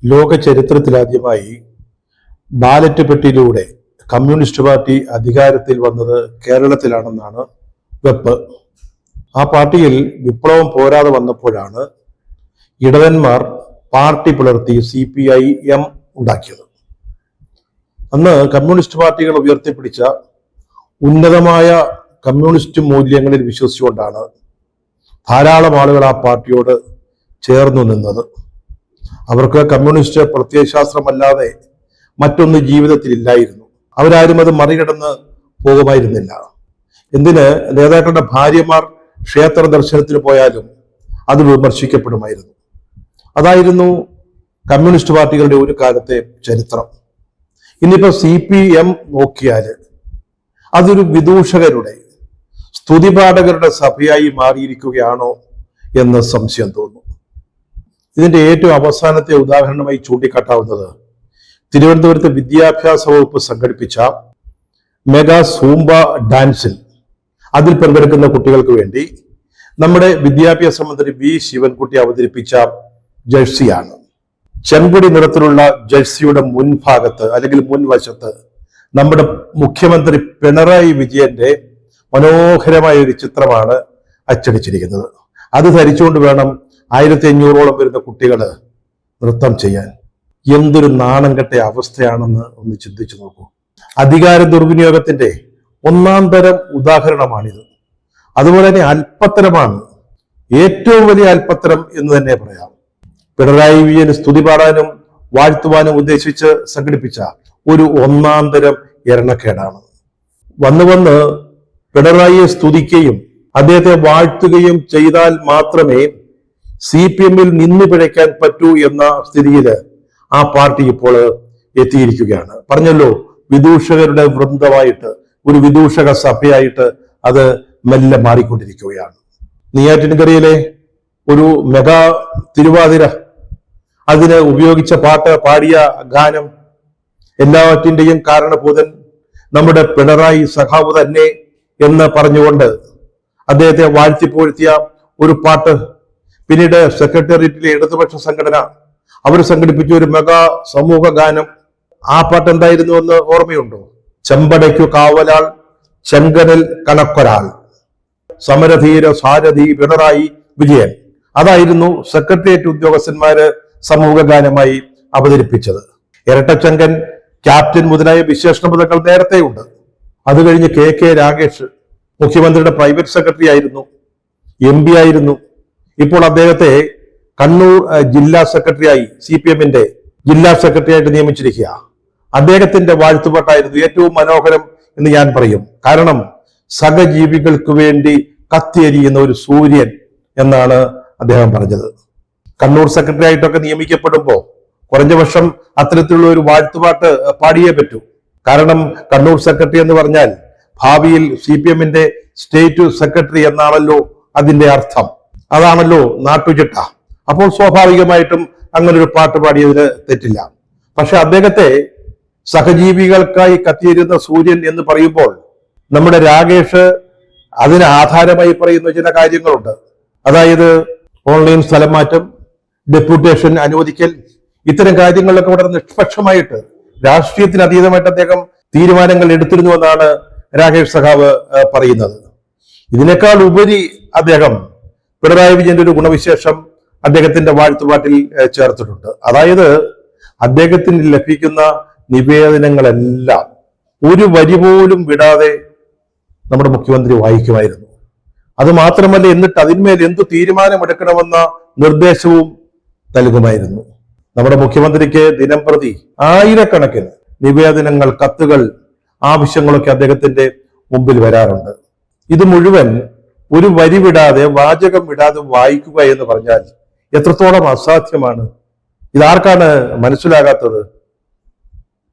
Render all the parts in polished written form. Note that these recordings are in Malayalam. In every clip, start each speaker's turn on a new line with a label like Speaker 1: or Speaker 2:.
Speaker 1: ലോക ചരിത്രത്തിലാദ്യമായി ബാലറ്റ് പെട്ടിയിലൂടെ കമ്മ്യൂണിസ്റ്റ് പാർട്ടി അധികാരത്തിൽ വന്നത് കേരളത്തിലാണെന്നാണ് വെപ്പ്. ആ പാർട്ടിയിൽ വിപ്ലവം പോരാതെ വന്നപ്പോഴാണ് ഇടവന്മാർ പാർട്ടി പുലർത്തി CPIM ഉണ്ടാക്കിയത്. അന്ന് കമ്മ്യൂണിസ്റ്റ് പാർട്ടികൾ ഉയർത്തിപ്പിടിച്ച ഉന്നതമായ കമ്മ്യൂണിസ്റ്റ് മൂല്യങ്ങളിൽ വിശ്വസിച്ചുകൊണ്ടാണ് ധാരാളം ആളുകൾ ആ പാർട്ടിയോട് ചേർന്നു നിന്നത്. അവർക്ക് കമ്മ്യൂണിസ്റ്റ് പ്രത്യയശാസ്ത്രമല്ലാതെ മറ്റൊന്ന് ജീവിതത്തിലില്ലായിരുന്നു. അവരാരും അത് മറികടന്ന് പോകുമായിരുന്നില്ല. എന്തിന് നേതാക്കളുടെ ഭാര്യമാർ ക്ഷേത്ര ദർശനത്തിന് പോയാലും അത് വിമർശിക്കപ്പെടുമായിരുന്നു. അതായിരുന്നു കമ്മ്യൂണിസ്റ്റ് പാർട്ടികളുടെ ഒരു കാലത്തെ ചരിത്രം. ഇന്നിപ്പോ CPM നോക്കിയാൽ അതൊരു വിദൂഷകരുടെ സ്തുതിപാഠകരുടെ സഭയായി മാറിയിരിക്കുകയാണോ എന്ന് സംശയം തോന്നുന്നു. ഇതിന്റെ ഏറ്റവും അവസാനത്തെ ഉദാഹരണമായി ചൂണ്ടിക്കാട്ടാവുന്നത് തിരുവനന്തപുരത്ത് വിദ്യാഭ്യാസ വകുപ്പ് സംഘടിപ്പിച്ച മെഗാ സൂംബ ഡാൻസിൽ അതിൽ പങ്കെടുക്കുന്ന കുട്ടികൾക്ക് വേണ്ടി നമ്മുടെ വിദ്യാഭ്യാസ മന്ത്രി V ശിവൻകുട്ടി അവതരിപ്പിച്ച ജേഴ്സിയാണ്. ചെങ്കൊടി നിറത്തിലുള്ള ജേഴ്സിയുടെ മുൻഭാഗത്ത് അല്ലെങ്കിൽ മുൻവശത്ത് നമ്മുടെ മുഖ്യമന്ത്രി പിണറായി വിജയന്റെ മനോഹരമായ ഒരു ചിത്രമാണ് അച്ചടിച്ചിരിക്കുന്നത്. അത് ധരിച്ചുകൊണ്ട് വേണം 1500ഓളം വരുന്ന കുട്ടികൾ നൃത്തം ചെയ്യാൻ. എന്തൊരു നാണം കെട്ട അവസ്ഥയാണെന്ന് ഒന്ന് ചിന്തിച്ചു നോക്കൂ. അധികാര ദുർവിനിയോഗത്തിന്റെ ഒന്നാം തരം ഉദാഹരണമാണിത്. അതുപോലെ തന്നെ അല്പത്തരമാണ്, ഏറ്റവും വലിയ അല്പത്തരം എന്ന് തന്നെ പറയാം. പിണറായി വിജയന് സ്തുതി പാടാനും വാഴ്ത്തുവാനും ഉദ്ദേശിച്ച് സംഘടിപ്പിച്ച ഒരു ഒന്നാം തരം എരണക്കേടാണ്. വന്ന് പിണറായിയെ സ്തുതിക്കുകയും അദ്ദേഹത്തെ വാഴ്ത്തുകയും ചെയ്താൽ മാത്രമേ CPM-ൽ നിന്ന് പിഴയ്ക്കാൻ പറ്റൂ എന്ന സ്ഥിതിയിൽ ആ പാർട്ടി ഇപ്പോൾ എത്തിയിരിക്കുകയാണ്. പറഞ്ഞല്ലോ, വിദൂഷകരുടെ വൃന്ദമായിട്ട്, ഒരു വിദൂഷക സഭയായിട്ട് അത് മെല്ലെ മാറിക്കൊണ്ടിരിക്കുകയാണ്. നെയ്യാറ്റിൻകരയിലെ ഒരു മെഗാ തിരുവാതിര, അതിന് ഉപയോഗിച്ച പാട്ട്, പാടിയ ഗാനം, എല്ലാറ്റിന്റെയും കാരണഭൂതൻ നമ്മുടെ പിണറായി സഖാവ് തന്നെ എന്ന് പറഞ്ഞുകൊണ്ട് അദ്ദേഹത്തെ വാഴ്ത്തിപ്പോഴ്ത്തിയ ഒരു പാട്ട്, പിന്നീട് സെക്രട്ടേറിയറ്റിലെ ഇടതുപക്ഷ സംഘടന അവർ സംഘടിപ്പിച്ച ഒരു മെഗാ സമൂഹ ഗാനം. ആ പാട്ട് എന്തായിരുന്നു എന്ന് ഓർമ്മയുണ്ടോ? ചെമ്പടയ്ക്കു കാവലാൾ, ചെങ്കനൽ കണക്കൊരാൾ, സമരധീര സാരഥി പിണറായി വിജയൻ. അതായിരുന്നു സെക്രട്ടേറിയറ്റ് ഉദ്യോഗസ്ഥന്മാര് സമൂഹ ഗാനമായി അവതരിപ്പിച്ചത്. ഇരട്ടച്ചങ്കൻ, ക്യാപ്റ്റൻ മുതലായ വിശേഷണ പദങ്ങൾ നേരത്തെയുണ്ട്. അത് കഴിഞ്ഞ് KK രാഗേഷ് മുഖ്യമന്ത്രിയുടെ പ്രൈവറ്റ് സെക്രട്ടറി ആയിരുന്നു, MP ആയിരുന്നു. ഇപ്പോൾ അദ്ദേഹത്തെ കണ്ണൂർ ജില്ലാ സെക്രട്ടറിയായി, CPM-ന്റെ ജില്ലാ സെക്രട്ടറി ആയിട്ട് നിയമിച്ചിരിക്കുക. അദ്ദേഹത്തിന്റെ വാഴ്ത്തുപാട്ടായിരുന്നു ഏറ്റവും മനോഹരം എന്ന് ഞാൻ പറയും. കാരണം സഹജീവികൾക്ക് വേണ്ടി കത്തിയെരിയുന്ന ഒരു സൂര്യൻ എന്നാണ് അദ്ദേഹം പറഞ്ഞത്. കണ്ണൂർ സെക്രട്ടറി ആയിട്ടൊക്കെ നിയമിക്കപ്പെടുമ്പോൾ കുറഞ്ഞ വർഷം അത്തരത്തിലുള്ള ഒരു വാഴ്ത്തുപാട്ട് പാടിയേ പറ്റൂ. കാരണം കണ്ണൂർ സെക്രട്ടറി എന്ന് പറഞ്ഞാൽ ഭാവിയിൽ CPM-ന്റെ സ്റ്റേറ്റ് സെക്രട്ടറി എന്നാണല്ലോ അതിന്റെ അർത്ഥം. അതാണല്ലോ നാട്ടുചിട്ട. അപ്പോൾ സ്വാഭാവികമായിട്ടും അങ്ങനെ ഒരു പാട്ട് പാടിയതിന് തെറ്റില്ല. പക്ഷെ അദ്ദേഹത്തെ സഹജീവികൾക്കായി കത്തിയിരുന്ന സൂര്യൻ എന്ന് പറയുമ്പോൾ നമ്മുടെ രാഗേഷ് അതിന് ആധാരമായി പറയുന്ന ചില കാര്യങ്ങളുണ്ട്. അതായത് ഓൺലൈൻ സ്ഥലം മാറ്റം, ഡെപ്യൂട്ടേഷൻ അനുവദിക്കൽ, ഇത്തരം കാര്യങ്ങളിലൊക്കെ വളരെ നിഷ്പക്ഷമായിട്ട് രാഷ്ട്രീയത്തിന് അതീതമായിട്ട് അദ്ദേഹം തീരുമാനങ്ങൾ എടുത്തിരുന്നുവെന്നാണ് രാകേഷ് സഖാവ് പറയുന്നത്. ഇതിനേക്കാൾ ഉപരി അദ്ദേഹം പിണറായി വിജയന്റെ ഒരു ഗുണവിശേഷം അദ്ദേഹത്തിന്റെ വാഴ്ത്തുപാട്ടിൽ ചേർത്തിട്ടുണ്ട്. അതായത് അദ്ദേഹത്തിന് ലഭിക്കുന്ന നിവേദനങ്ങളെല്ലാം ഒരു വരി പോലും വിടാതെ നമ്മുടെ മുഖ്യമന്ത്രി വായിക്കുമായിരുന്നു. അത് മാത്രമല്ല, എന്നിട്ട് അതിന്മേൽ എന്തു തീരുമാനമെടുക്കണമെന്ന നിർദ്ദേശവും നൽകുമായിരുന്നു. നമ്മുടെ മുഖ്യമന്ത്രിക്ക് ദിനം പ്രതി ആയിരക്കണക്കിന് നിവേദനങ്ങൾ, കത്തുകൾ, ആവശ്യങ്ങളൊക്കെ അദ്ദേഹത്തിന്റെ മുമ്പിൽ വരാറുണ്ട്. ഇത് മുഴുവൻ ഒരു വരി വിടാതെ, വാചകം വിടാതെ വായിക്കുക എന്ന് പറഞ്ഞാൽ എത്രത്തോളം അസാധ്യമാണ്. ഇതാർക്കാണ് മനസ്സിലാകാത്തത്?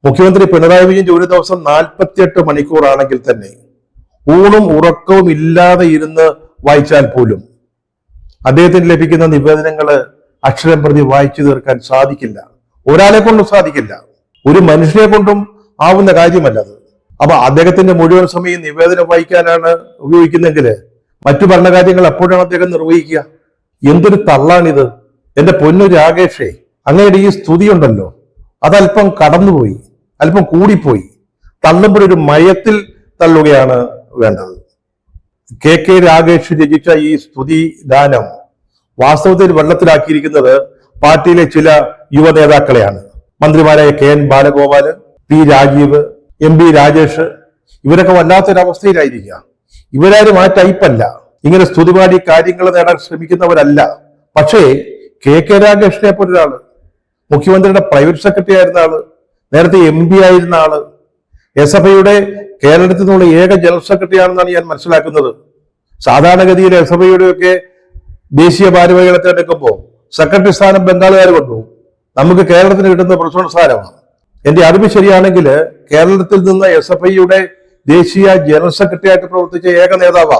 Speaker 1: മുഖ്യമന്ത്രി പിണറായി വിജയൻ ഒരു ദിവസം 48 മണിക്കൂറാണെങ്കിൽ തന്നെ ഊണും ഉറക്കവും ഇല്ലാതെ ഇരുന്ന് വായിച്ചാൽ പോലും അദ്ദേഹത്തിന് ലഭിക്കുന്ന നിവേദനങ്ങള് അക്ഷരം പ്രതി വായിച്ചു തീർക്കാൻ സാധിക്കില്ല. ഒരാളെ കൊണ്ടും സാധിക്കില്ല, ഒരു മനുഷ്യനെ കൊണ്ടും ആവുന്ന കാര്യമല്ലത്. അപ്പൊ അദ്ദേഹത്തിന്റെ മുഴുവൻ സമയം നിവേദനം വായിക്കാനാണ് ഉപയോഗിക്കുന്നെങ്കിൽ മറ്റു ഭരണകാര്യങ്ങൾ എപ്പോഴാണ് അദ്ദേഹം നിർവഹിക്കുക? എന്തൊരു തള്ളാണിത്! എന്റെ പൊന്നു രാകേഷേ, അങ്ങയുടെ ഈ സ്തുതി ഉണ്ടല്ലോ, അതല്പം കടന്നുപോയി, അല്പം കൂടിപ്പോയി. തള്ളുമ്പോൾ ഒരു മയത്തിൽ തള്ളുകയാണ് വേണ്ടത്. കെ രാഗേഷ് രചിച്ച ഈ സ്തുതി ഗാനം വാസ്തവത്തിൽ വെള്ളത്തിലാക്കിയിരിക്കുന്നത് പാർട്ടിയിലെ ചില യുവ നേതാക്കളെയാണ്. മന്ത്രിമാരായ KN Balagopal, P Rajeev, MP Rajesh, ഇവരൊക്കെ വല്ലാത്തൊരവസ്ഥയിലായിരിക്കുക. ഇവരാരും ആ ടൈപ്പല്ല, ഇങ്ങനെ സ്തുതിപാടി കാര്യങ്ങൾ നേടാൻ ശ്രമിക്കുന്നവരല്ല. പക്ഷേ കെ രാഗേഷിനെ പോലൊരാള്, മുഖ്യമന്ത്രിയുടെ പ്രൈവറ്റ് സെക്രട്ടറി ആയിരുന്ന ആള്, നേരത്തെ MP ആയിരുന്ന ആള്, SFIയുടെ കേരളത്തിൽ നിന്നുള്ള ഏക ജനറൽ സെക്രട്ടറി ആണെന്നാണ് ഞാൻ മനസ്സിലാക്കുന്നത്. സാധാരണഗതിയിൽ SFIയുടെ ഒക്കെ ദേശീയ ഭാരവാഹികളെ തിരഞ്ഞെടുക്കുമ്പോൾ സെക്രട്ടറി സ്ഥാനം ബംഗാളുകാർ കൊണ്ടുപോകും. നമുക്ക് കേരളത്തിന് കിട്ടുന്ന പ്രസിഡന്റ് സ്ഥാനമാണ്. എന്റെ അറിവ് ശരിയാണെങ്കിൽ കേരളത്തിൽ നിന്ന് SFIയുടെ ദേശീയ ജനറൽ സെക്രട്ടറി ആയിട്ട് പ്രവർത്തിച്ച ഏക നേതാവാ.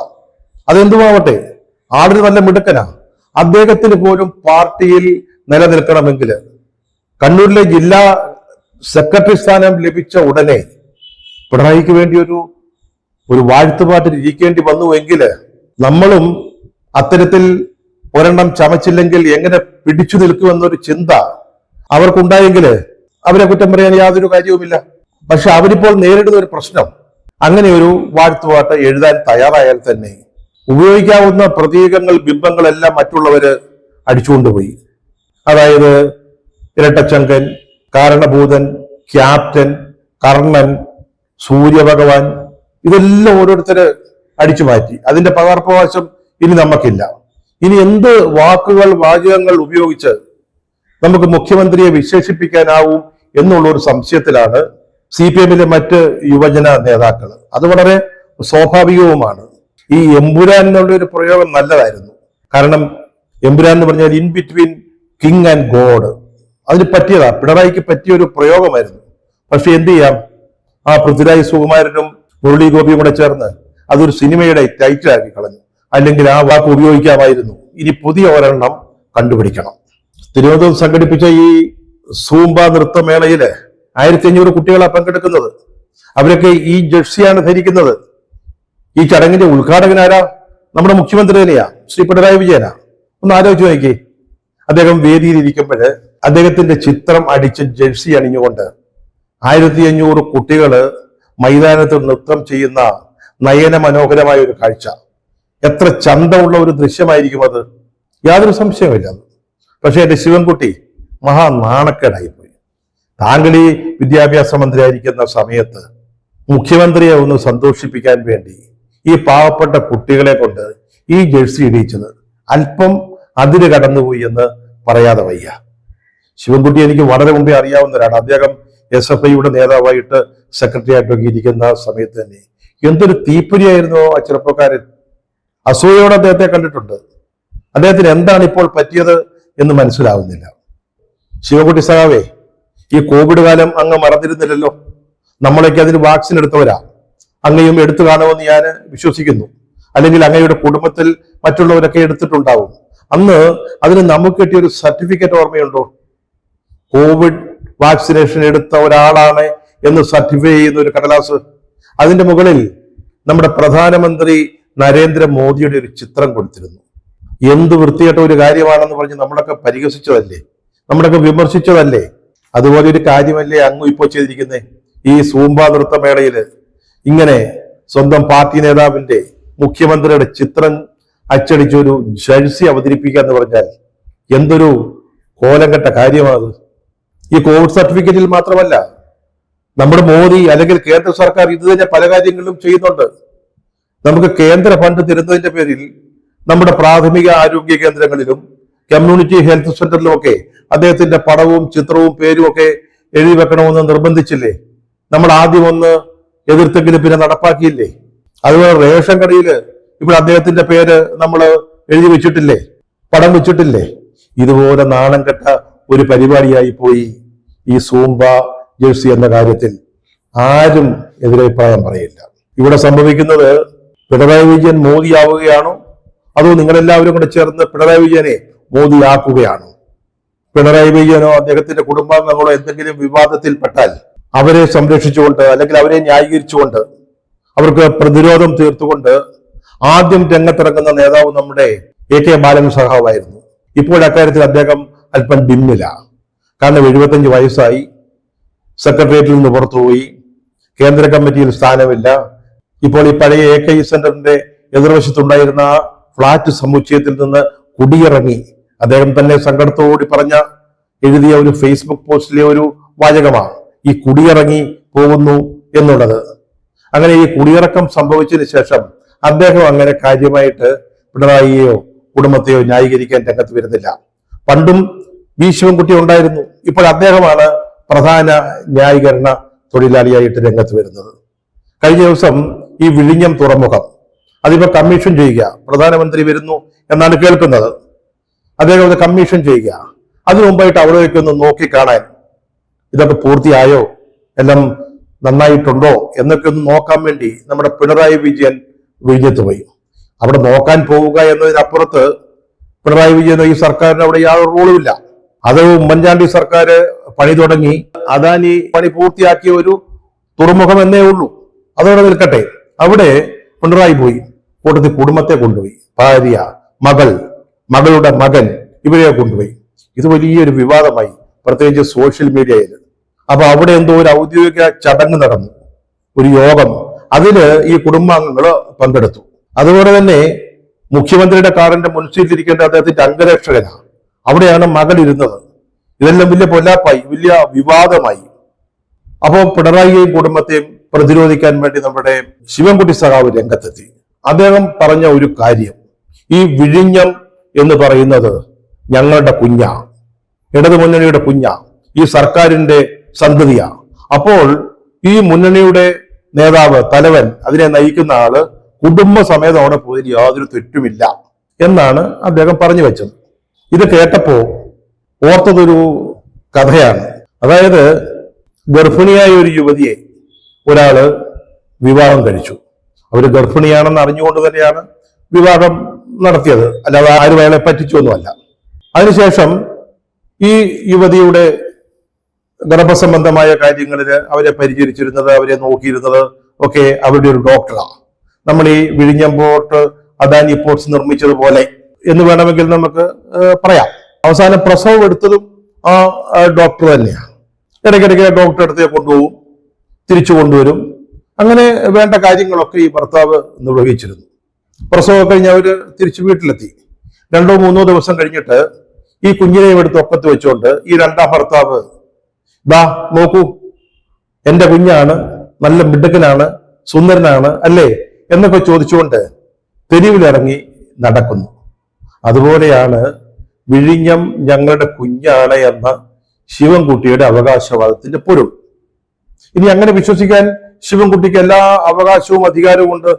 Speaker 1: അതെന്തുമാവട്ടെ, ആളൊരു നല്ല മിടുക്കനാ. അദ്ദേഹത്തിന് പോലും പാർട്ടിയിൽ നിലനിൽക്കണമെങ്കിൽ കണ്ണൂരിലെ ജില്ലാ സെക്രട്ടറി സ്ഥാനം ലഭിച്ച ഉടനെ പിണറായിക്ക് വേണ്ടി ഒരു വാഴ്ത്തുപാട്ട് ഇരിക്കേണ്ടി വന്നുവെങ്കിൽ നമ്മളും അത്തരത്തിൽ ഒരെണ്ണം ചമച്ചില്ലെങ്കിൽ എങ്ങനെ പിടിച്ചു നിൽക്കുമെന്നൊരു ചിന്ത അവർക്കുണ്ടായെങ്കിൽ അവരെ കുറ്റം പറയാൻ യാതൊരു കാര്യവുമില്ല. പക്ഷെ അവരിപ്പോൾ നേരിടുന്ന ഒരു പ്രശ്നം, അങ്ങനെ ഒരു വാഴ്ത്തുപാട്ട് എഴുതാൻ തയ്യാറായാൽ തന്നെ ഉപയോഗിക്കാവുന്ന പ്രതീകങ്ങൾ, ബിംബങ്ങളെല്ലാം മറ്റുള്ളവര് അടിച്ചുകൊണ്ടുപോയി. അതായത് ഇരട്ടച്ചങ്കൻ, കാരണഭൂതൻ, ക്യാപ്റ്റൻ, കർണൻ, സൂര്യഭഗവാൻ, ഇതെല്ലാം ഓരോരുത്തര് അടിച്ചു മാറ്റി. അതിന്റെ പകർപ്പവകാശം ഇനി നമുക്കില്ല. ഇനി എന്ത് വാക്കുകൾ, വാചകങ്ങൾ ഉപയോഗിച്ച് നമുക്ക് മുഖ്യമന്ത്രിയെ വിശേഷിപ്പിക്കാനാവും എന്നുള്ള ഒരു സംശയത്തിലാണ് CPMലെ മറ്റ് യുവജന നേതാക്കൾ. അത് വളരെ സ്വാഭാവികവുമാണ്. ഈ എമ്പുരാൻ എന്നുള്ള ഒരു പ്രയോഗം നല്ലതായിരുന്നു. കാരണം എമ്പുരാൻ എന്ന് പറഞ്ഞാൽ in between king and God, അതിന് പറ്റിയതാ, പിണറായിക്ക് പറ്റിയ ഒരു പ്രയോഗമായിരുന്നു. പക്ഷെ എന്ത് ചെയ്യാം, ആ പൃഥ്വിരാജ് സുകുമാരനും മുരളി ഗോപിയും കൂടെ ചേർന്ന് അതൊരു സിനിമയുടെ ടൈറ്റിലാക്കി കളഞ്ഞു. അല്ലെങ്കിൽ ആ വാക്ക് ഉപയോഗിക്കാമായിരുന്നു. ഇനി പുതിയ ഒരെണ്ണം കണ്ടുപിടിക്കണം. തിരുവനന്തപുരം സംഘടിപ്പിച്ച ഈ സൂംബ നൃത്തമേളയില് 1500 കുട്ടികളാണ് പങ്കെടുക്കുന്നത്. അവരൊക്കെ ഈ ജേഴ്സിയാണ് ധരിക്കുന്നത്. ഈ ചടങ്ങിന്റെ ഉദ്ഘാടകനാരാ? നമ്മുടെ മുഖ്യമന്ത്രി തന്നെയാ, ശ്രീ പിണറായി വിജയനാ. ഒന്ന് ആലോചിച്ച് നോക്കി. അദ്ദേഹം വേദിയിൽ ഇരിക്കുമ്പോൾ അദ്ദേഹത്തിന്റെ ചിത്രം അടിച്ച് ജേഴ്സി അണിഞ്ഞുകൊണ്ട് 1500 കുട്ടികള് മൈതാനത്ത് നൃത്തം ചെയ്യുന്ന നയന മനോഹരമായ ഒരു കാഴ്ച. എത്ര ചന്തമുള്ള ഒരു ദൃശ്യമായിരിക്കും അത്, യാതൊരു സംശയമില്ല. പക്ഷെ എന്റെ ശിവൻകുട്ടി മഹാ നാണക്കേടായിപ്പോയി. താങ്കൾ ഈ വിദ്യാഭ്യാസ മന്ത്രിയായിരിക്കുന്ന സമയത്ത് മുഖ്യമന്ത്രിയെ ഒന്ന് സന്തോഷിപ്പിക്കാൻ വേണ്ടി ഈ പാവപ്പെട്ട കുട്ടികളെ കൊണ്ട് ഈ ജേഴ്സി ഇടിയിച്ചത് അല്പം അതിര് കടന്നുപോയി എന്ന് പറയാതെ വയ്യ. ശിവൻകുട്ടി എനിക്ക് വളരെ മുമ്പേ അറിയാവുന്നവരാണ്. അദ്ദേഹം SFIയുടെ നേതാവായിട്ട് സെക്രട്ടറി ആയിട്ടൊക്കെ ഇരിക്കുന്ന സമയത്ത് തന്നെ എന്തൊരു തീപ്പൊരിയായിരുന്നു ആ ചെറുപ്പക്കാരൻ. അസൂയയോടെ അദ്ദേഹത്തെ കണ്ടിട്ടുണ്ട്. അദ്ദേഹത്തിന് എന്താണ് ഇപ്പോൾ പറ്റിയത് എന്ന് മനസ്സിലാവുന്നില്ല. ശിവൻകുട്ടി സഖാവേ, ഈ കോവിഡ് കാലം അങ്ങ് മറന്നിരുന്നില്ലല്ലോ. നമ്മളൊക്കെ അതിന് വാക്സിൻ എടുത്തവരാ. അങ്ങയും എടുത്തു കാണുമെന്ന് ഞാൻ വിശ്വസിക്കുന്നു. അല്ലെങ്കിൽ അങ്ങയുടെ കുടുംബത്തിൽ മറ്റുള്ളവരൊക്കെ എടുത്തിട്ടുണ്ടാവും. അന്ന് അതിന് നമുക്ക് കിട്ടിയ ഒരു സർട്ടിഫിക്കറ്റ് ഓർമ്മയുണ്ടോ? കോവിഡ് വാക്സിനേഷൻ എടുത്ത ഒരാളാണ് എന്ന് സർട്ടിഫൈ ചെയ്യുന്ന ഒരു കടലാസ്. അതിന്റെ മുകളിൽ നമ്മുടെ പ്രധാനമന്ത്രി നരേന്ദ്രമോദിയുടെ ഒരു ചിത്രം കൊടുത്തിരുന്നു. എന്ത് വൃത്തികെട്ട ഒരു കാര്യമാണെന്ന് പറഞ്ഞ് നമ്മളൊക്കെ പരിഹസിച്ചതല്ലേ, നമ്മളൊക്കെ വിമർശിച്ചതല്ലേ? അതുപോലെ ഒരു കാര്യമല്ലേ അങ്ങ് ഇപ്പോൾ ചെയ്തിരിക്കുന്നേ? ഈ സൂംബ നൃത്തമേളയില് ഇങ്ങനെ സ്വന്തം പാർട്ടി നേതാവിന്റെ, മുഖ്യമന്ത്രിയുടെ ചിത്രം അച്ചടിച്ചൊരു ജേഴ്സി അവതരിപ്പിക്കുക എന്ന് പറഞ്ഞാൽ എന്തൊരു കോലം കെട്ട കാര്യമാണ്. ഈ കോവിഡ് സർട്ടിഫിക്കറ്റിൽ മാത്രമല്ല, നമ്മുടെ മോദി അല്ലെങ്കിൽ കേന്ദ്ര സർക്കാർ ഇത് തന്നെ പല കാര്യങ്ങളിലും ചെയ്യുന്നുണ്ട്. നമുക്ക് കേന്ദ്ര ഫണ്ട് തരുന്നതിന്റെ പേരിൽ നമ്മുടെ പ്രാഥമിക ആരോഗ്യ കേന്ദ്രങ്ങളിലും കമ്മ്യൂണിറ്റി ഹെൽത്ത് സെന്ററിലും ഒക്കെ അദ്ദേഹത്തിന്റെ പടവും ചിത്രവും പേരും ഒക്കെ എഴുതി വെക്കണമെന്ന് നിർബന്ധിച്ചില്ലേ? നമ്മൾ ആദ്യം ഒന്ന് എതിർത്തെങ്കിലും പിന്നെ നടപ്പാക്കിയില്ലേ? അതുപോലെ റേഷൻ കടയില് ഇപ്പോൾ അദ്ദേഹത്തിന്റെ പേര് നമ്മൾ എഴുതി വെച്ചിട്ടില്ലേ, പടം വെച്ചിട്ടില്ലേ? ഇതുപോലെ നാണം കെട്ട ഒരു പരിപാടിയായി പോയി ഈ സൂംബ ജേഴ്സി എന്ന കാര്യത്തിൽ. ആരും എതിരഭിപ്രായം പറയില്ല. ഇവിടെ സംഭവിക്കുന്നത് പിണറായി വിജയൻ മോദിയാവുകയാണോ, അതോ നിങ്ങളെല്ലാവരും കൂടെ ചേർന്ന് പിണറായി വിജയനെ മോദിയാക്കുകയാണോ? പിണറായി വിജയനോ അദ്ദേഹത്തിന്റെ കുടുംബാംഗങ്ങളോ എന്തെങ്കിലും വിവാദത്തിൽപ്പെട്ടാൽ അവരെ സംരക്ഷിച്ചുകൊണ്ട് അല്ലെങ്കിൽ അവരെ ന്യായീകരിച്ചുകൊണ്ട് അവർക്ക് പ്രതിരോധം തീർത്തുകൊണ്ട് ആദ്യം രംഗത്തിറങ്ങുന്ന നേതാവ് നമ്മുടെ AK ബാലൻ സഖാവായിരുന്നു. ഇപ്പോൾ അക്കാര്യത്തിൽ അദ്ദേഹം അല്പം ഭിന്നില്ല. കാരണം 75 വയസ്സായി, സെക്രട്ടേറിയറ്റിൽ നിന്ന് പുറത്തുപോയി, കേന്ദ്ര കമ്മിറ്റിയിൽ സ്ഥാനമില്ല. ഇപ്പോൾ ഈ പഴയ AKI സെന്ററിന്റെ എതിർവശത്തുണ്ടായിരുന്ന ആ ഫ്ളാറ്റ് സമുച്ചയത്തിൽ നിന്ന് കുടിയിറങ്ങി. അദ്ദേഹം തന്നെ സങ്കടത്തോടി എഴുതിയ ഒരു ഫേസ്ബുക്ക് പോസ്റ്റിലെ ഒരു വാചകമാണ് ഈ കുടിയിറങ്ങി പോകുന്നു എന്നുള്ളത്. അങ്ങനെ ഈ കുടിയിറക്കം സംഭവിച്ചതിന് ശേഷം അദ്ദേഹം അങ്ങനെ കാര്യമായിട്ട് പിണറായിയെയോ കുടുംബത്തെയോ ന്യായീകരിക്കാൻ രംഗത്ത് വരുന്നില്ല. പണ്ടും വി ശിവൻകുട്ടി ഉണ്ടായിരുന്നു. ഇപ്പോൾ അദ്ദേഹമാണ് പ്രധാന ന്യായീകരണ തൊഴിലാളിയായിട്ട് രംഗത്ത് വരുന്നത്. കഴിഞ്ഞ ദിവസം ഈ വിഴിഞ്ഞം തുറമുഖം അതിപ്പോ കമ്മീഷൻ ചെയ്യുക, പ്രധാനമന്ത്രി വരുന്നു എന്നാണ് കേൾക്കുന്നത്. അദ്ദേഹം അത് കമ്മീഷൻ ചെയ്യുക. അതിനു മുമ്പായിട്ട് അവിടേക്ക് ഒന്ന് നോക്കിക്കാണാൻ, ഇതൊക്കെ പൂർത്തിയായോ, എല്ലാം നന്നായിട്ടുണ്ടോ എന്നൊക്കെ ഒന്ന് നോക്കാൻ വേണ്ടി നമ്മുടെ പിണറായി വിജയൻ വിഴിഞ്ഞത്ത് പോയി. അവിടെ നോക്കാൻ പോവുക എന്നതിനപ്പുറത്ത് പിണറായി വിജയൻ ഈ സർക്കാരിന് അവിടെ യാതൊരു റോളുമില്ല. അത് ഉമ്മൻചാണ്ടി സർക്കാർ പണി തുടങ്ങി, അദാനി പണി പൂർത്തിയാക്കിയ ഒരു തുറമുഖം എന്നേ ഉള്ളൂ. അതോടെ നിൽക്കട്ടെ. അവിടെ പിണറായി പോയി, കൂട്ടത്തിൽ കുടുംബത്തെ കൊണ്ടുപോയി, ഭാര്യ, മകൾ, മകളുടെ മകൻ, ഇവരെ കൊണ്ടുപോയി. ഇത് വലിയൊരു വിവാദമായി, പ്രത്യേകിച്ച് സോഷ്യൽ മീഡിയയിൽ. അപ്പൊ അവിടെ എന്തോ ഒരു ഔദ്യോഗിക ചടങ്ങ് നടന്നു, ഒരു യോഗം. അതില് ഈ കുടുംബാംഗങ്ങൾ പങ്കെടുത്തു. അതുപോലെ തന്നെ മുഖ്യമന്ത്രിയുടെ കാറിന്റെ മുൻസീറ്റിലിരിക്കേണ്ട അദ്ദേഹത്തിന്റെ അംഗരക്ഷകനാണ്. അവിടെയാണ് മകൾ ഇരുന്നത്. ഇതെല്ലാം വലിയ പൊല്ലാപ്പായി, വലിയ വിവാദമായി. അപ്പോൾ പിണറായിയെയും കുടുംബത്തെയും പ്രതിരോധിക്കാൻ വേണ്ടി നമ്മുടെ ശിവൻകുട്ടി സഖാവ് രംഗത്തെത്തി. അദ്ദേഹം പറഞ്ഞ ഒരു കാര്യം, ഈ വിഴിഞ്ഞം എന്ന് പറയുന്നത് ഞങ്ങളുടെ കുഞ്ഞാ, ഇടതുമുന്നണിയുടെ കുഞ്ഞാ, ഈ സർക്കാരിന്റെ സന്തതിയാ. അപ്പോൾ ഈ മുന്നണിയുടെ നേതാവ്, തലവൻ, അതിനെ നയിക്കുന്ന ആള് കുടുംബസമേതം അവിടെ പോയതിൽ യാതൊരു തെറ്റുമില്ല എന്നാണ് അദ്ദേഹം പറഞ്ഞു വെച്ചത്. ഇത് കേട്ടപ്പോ ഓർത്തതൊരു കഥയാണ്. അതായത് ഗർഭിണിയായ ഒരു യുവതിയെ ഒരാള് വിവാഹം കഴിച്ചു. അവര് ഗർഭിണിയാണെന്ന് അറിഞ്ഞുകൊണ്ട് തന്നെയാണ് വിവാഹം നടത്തിയത്, അല്ലാതെ ആരും അയാളെ പറ്റിച്ചൊന്നുമല്ല. അതിനുശേഷം ഈ യുവതിയുടെ ഗർഭസംബന്ധമായ കാര്യങ്ങളിൽ അവരെ പരിചരിച്ചിരുന്നത്, അവരെ നോക്കിയിരുന്നത് ഒക്കെ അവരുടെ ഒരു ഡോക്ടറാണ്. നമ്മൾ ഈ വിഴിഞ്ഞം പോർട്ട്, അദാനി പോർട്സ് നിർമ്മിച്ചതുപോലെ എന്ന് വേണമെങ്കിൽ നമുക്ക് പറയാം. അവസാനം പ്രസവം എടുത്തതും ആ ഡോക്ടർ തന്നെയാണ്. ഇടയ്ക്കിടയ്ക്ക് ഡോക്ടറെ അടുത്തേക്ക് കൊണ്ടുപോകും, തിരിച്ചു കൊണ്ടുവരും. അങ്ങനെ വേണ്ട കാര്യങ്ങളൊക്കെ ഈ ഭർത്താവ് നിർവഹിച്ചിരുന്നു. പ്രസവം കഴിഞ്ഞ് അവര് തിരിച്ചു വീട്ടിലെത്തി. 2-3 ദിവസം കഴിഞ്ഞിട്ട് ഈ കുഞ്ഞിനെ എടുത്ത് ഒക്കത്ത് വെച്ചുകൊണ്ട് ഈ രണ്ടാം ഭർത്താവ്, ദാ നോക്കൂ, എന്റെ കുഞ്ഞാണ്, നല്ല മിടുക്കനാണ്, സുന്ദരനാണ് അല്ലേ എന്നൊക്കെ ചോദിച്ചുകൊണ്ട് തെരുവിലിറങ്ങി നടക്കുന്നു. അതുപോലെയാണ് വിഴിഞ്ഞം ഞങ്ങളുടെ കുഞ്ഞാണ് എന്ന ശിവൻകുട്ടിയുടെ അവകാശവാദത്തിന്റെ പൊരുൾ. ഇനി അങ്ങനെ വിശ്വസിക്കാൻ ശിവൻകുട്ടിക്ക് എല്ലാ അവകാശവും അധികാരവും ഉണ്ട്,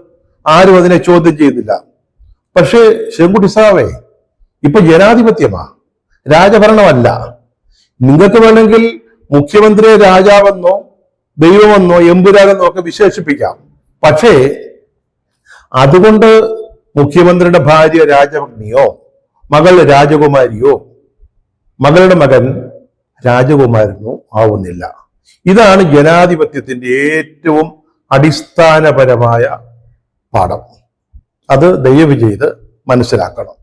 Speaker 1: ആരും അതിനെ ചോദ്യം ചെയ്യുന്നില്ല. പക്ഷേ ശിവൻകുട്ടി സാവേ, ഇപ്പൊ ജനാധിപത്യമാ, രാജഭരണമല്ല. നിങ്ങൾക്ക് വേണമെങ്കിൽ മുഖ്യമന്ത്രിയെ രാജാവെന്നോ ദൈവമെന്നോ എമ്പുരാനെന്നോ ഒക്കെ വിശേഷിപ്പിക്കാം. പക്ഷേ അതുകൊണ്ട് മുഖ്യമന്ത്രിയുടെ ഭാര്യ രാജഭഗ്നിയോ മകൾ രാജകുമാരിയോ മകളുടെ മകൻ രാജകുമാരനോ ആവുന്നില്ല. ഇതാണ് ജനാധിപത്യത്തിന്റെ ഏറ്റവും അടിസ്ഥാനപരമായ പാഠം. അത് ദയവ് ചെയ്ത് മനസ്സിലാക്കണം.